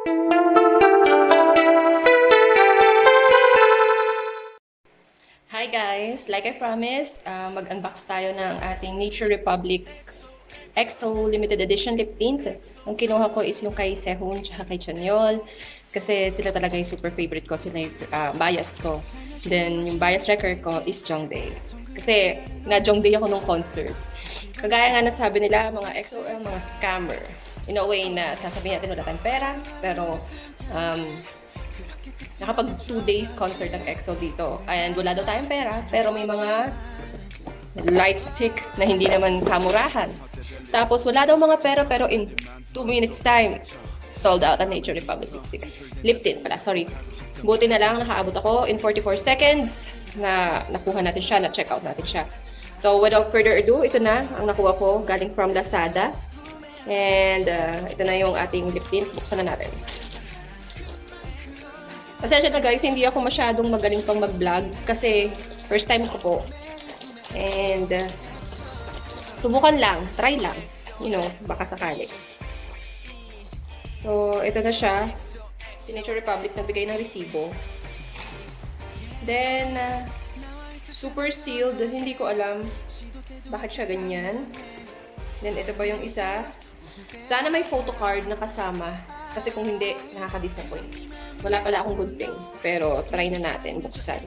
Hi guys! Like I promised, mag-unbox tayo ng ating Nature Republic EXO Limited Edition Liptint. Ang kinuha ko is yung kay Sehun at kay Chanyeol. Kasi sila talaga yung super favorite ko, sila yung bias ko. Then yung bias record ko is Jongdae. Kasi na-Jongdae ako nung concert. Kagaya nga nasabi nila, mga EXO mga scammer. In a way na sasabihin natin wala tayong pera, pero nakapag 2 days concert ng EXO dito. And wala daw tayong pera, pero may mga light stick na hindi naman kamurahan. Tapos wala daw mga pera, pero in 2 minutes time, sold out ang Nature Republic lipstick. Liptint pala, sorry. Buti na lang, nakaabot ako in 44 seconds na nakuha natin siya, na-check out natin siya. So without further ado, ito na ang nakuha ko galing from Lazada. And ito na yung ating liptint. Buksan na natin. Pasensya na guys, hindi ako masyadong magaling pang mag-vlog kasi first time ko po. And subukan lang, try lang. You know, baka sakali. So, ito na siya. Si Nature Republic nagbigay ng resibo. Then, super sealed. Hindi ko alam bakit siya ganyan. Then, ito ba yung isa? Sana may photo card na kasama. Kasi kung hindi, nakaka-disappoint. Wala pala akong good thing. Pero, try na natin buksan.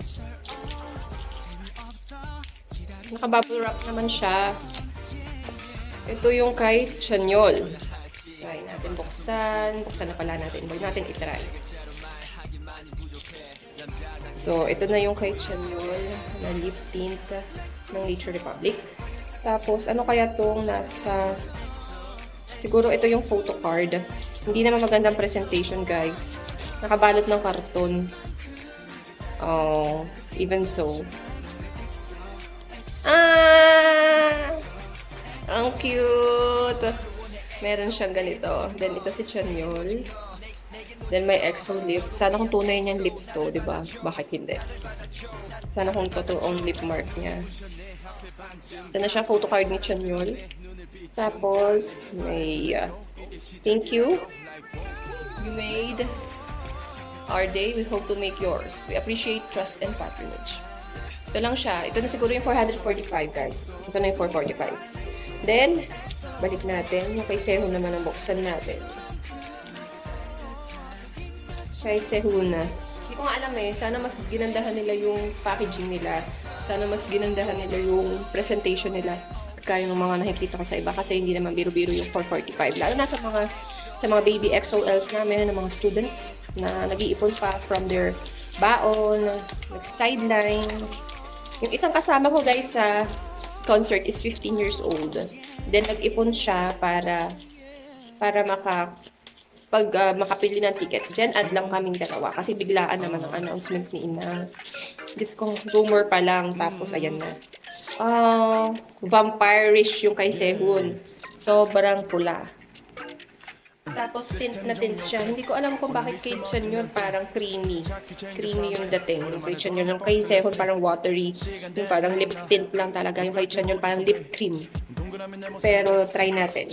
Naka-bubble wrap naman siya. Ito yung kay Chanyeol. Try natin buksan. Buksan na pala natin. Huwag natin itry. So, ito na yung kay Chanyeol na lip tint ng Nature Republic. Tapos, ano kaya itong nasa... Siguro ito yung photo card. Hindi naman magandang presentation, guys. Nakabalot ng karton. Oh, even so. Ang cute! Meron siyang ganito. Then, ito si Chanyeol. Then, may EXO lip. Sana kung tunay niyang lips to, di ba? Bakit hindi? Sana kung totoong lip mark niya. Ito na siya, photo card ni Chanyeol. Tapos, may thank you. You made our day. We hope to make yours. We appreciate trust and patronage. Ito lang siya. Ito na siguro yung 445, guys. Ito na yung 445. Then, balik natin. Yung kay Sehun naman ang buksan natin. Kay Sehun na. Hindi ko nga alam eh. Sana mas ginandahan nila yung packaging nila. Sana mas ginandahan nila yung presentation nila. Kaya ng mga nakikita ko sa iba. Kasi hindi naman biro-biro yung 445. Lalo na sa mga baby EXO-Ls namin, ng mga students na nag-iipon pa from their baon, nag-sideline. Yung isang kasama ko guys sa concert is 15 years old. Then nag-ipon siya para makapili ng ticket. Diyan ad lang kaming dalawa kasi biglaan naman ang announcement ni Ina. Diyos kong rumor pa lang tapos ayan na. Vampire-ish yung kay Sehun. Sobrang pula. Tapos tint na tint siya. Hindi ko alam kung bakit kay Chanyeol parang creamy. Creamy yung dating. Yung kay Chanyeol, yung kay Sehun parang watery. Yung parang lip tint lang talaga. Yung kay Chanyeol parang lip cream. Pero try natin.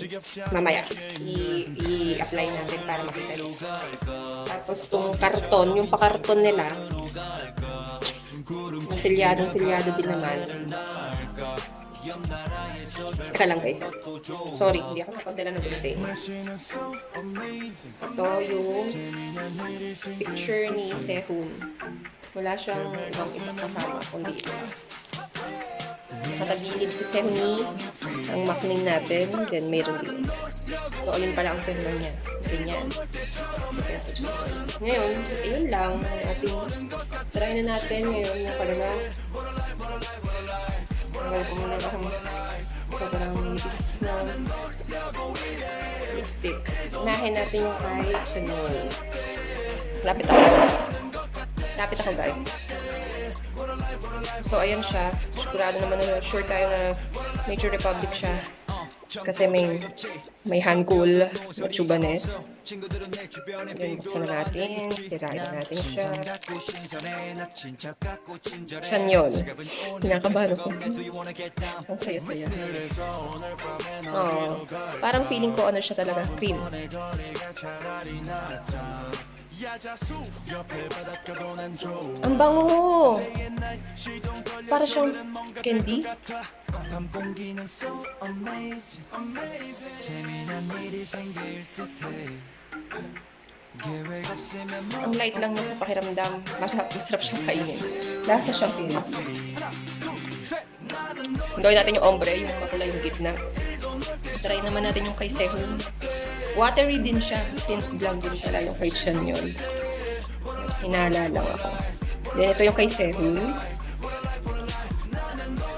Mamaya. I-apply natin para makita nyo. Tapos itong karton, yung pakarton nila. Silyado din naman. Teka lang guys. Sorry, hindi ako nakapagdala ng bulletin. Ito yung picture ni Sehun. Wala siyang ibang kasama, kundi ito. Nakatagilid si Sehun ang makning natin. Then mayroon din. So, ayun pala ang firma niya. Ganyan. Ngayon, ayun lang. Try na natin ngayon yung pala tanggal ko muna akong sobrang nipis na lipstick. Unahin natin yung kay Chanyeol. Lapit ako guys. So ayan siya. Sigurado naman na sure tayo na Nature Republic siya. Kasi may hangul na chubanes. Then, buksan na natin. Sirain na natin siya. Chanyeol. Kinakabahan ako. Ang saya-saya. Oh, parang feeling ko ano siya talaga, cream. Ang bango! Para siyang candy. Ang light lang niya sa pakiramdam. Masarap siyang kainin. Lasa siyang pili. Gawin natin yung ombre, yung makulay yung gitna. Try naman natin yung kay Sehun. Watery din siya. Tint lang din pala yung kay Chanyeol. Hinala lang ako. Then ito yung kay Sehun.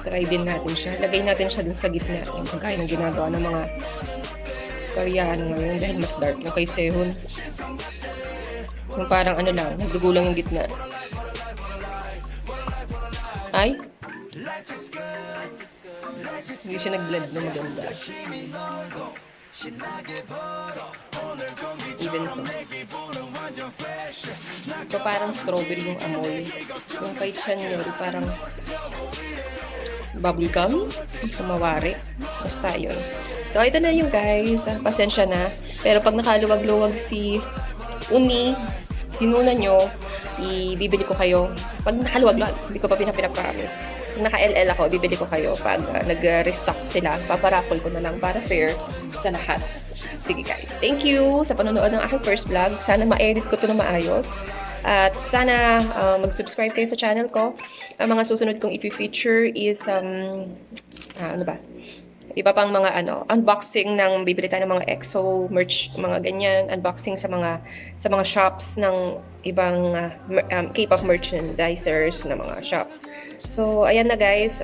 Try din natin siya. Lagay natin siya dun sa gitna. Yung kagaya ng ginagawa ng mga Koreano ngayon dahil mas dark yung kay Sehun. Yung parang ano lang, nagdugulang yung gitna. Ay! Hindi siya nag-blend ng ganda. Even so. Ito parang strawberry yung amoy. Yung kay Chanyeol parang bubblegum. Sumawari. Basta yun. So, ito na yung guys. Pasensya na. Pero pag nakaluwag-luwag si Uni, sinuna nyo, ibibili ko kayo. Pag nakaluwag-luwag, hindi ko pa pinapromise. Pag naka-LL ako, bibili ko kayo. Pag nag-restock sila, paparakol ko na lang para fair sa lahat. Sige guys, thank you sa panonood ng aking first vlog. Sana ma-edit ko to na maayos. At sana mag-subscribe kayo sa channel ko. Ang mga susunod kong i-feature is ano ba? Iba pang mga unboxing ng bibili tayo ng mga EXO merch, mga ganyan, unboxing sa mga shops ng ibang K-pop merchandisers na mga shops. So ayan na guys.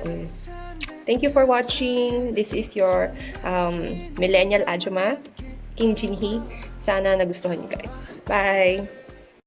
Thank you for watching. This is your Millennial Ajuma, Kim Jinhee. Sana nagustuhan niyo guys. Bye!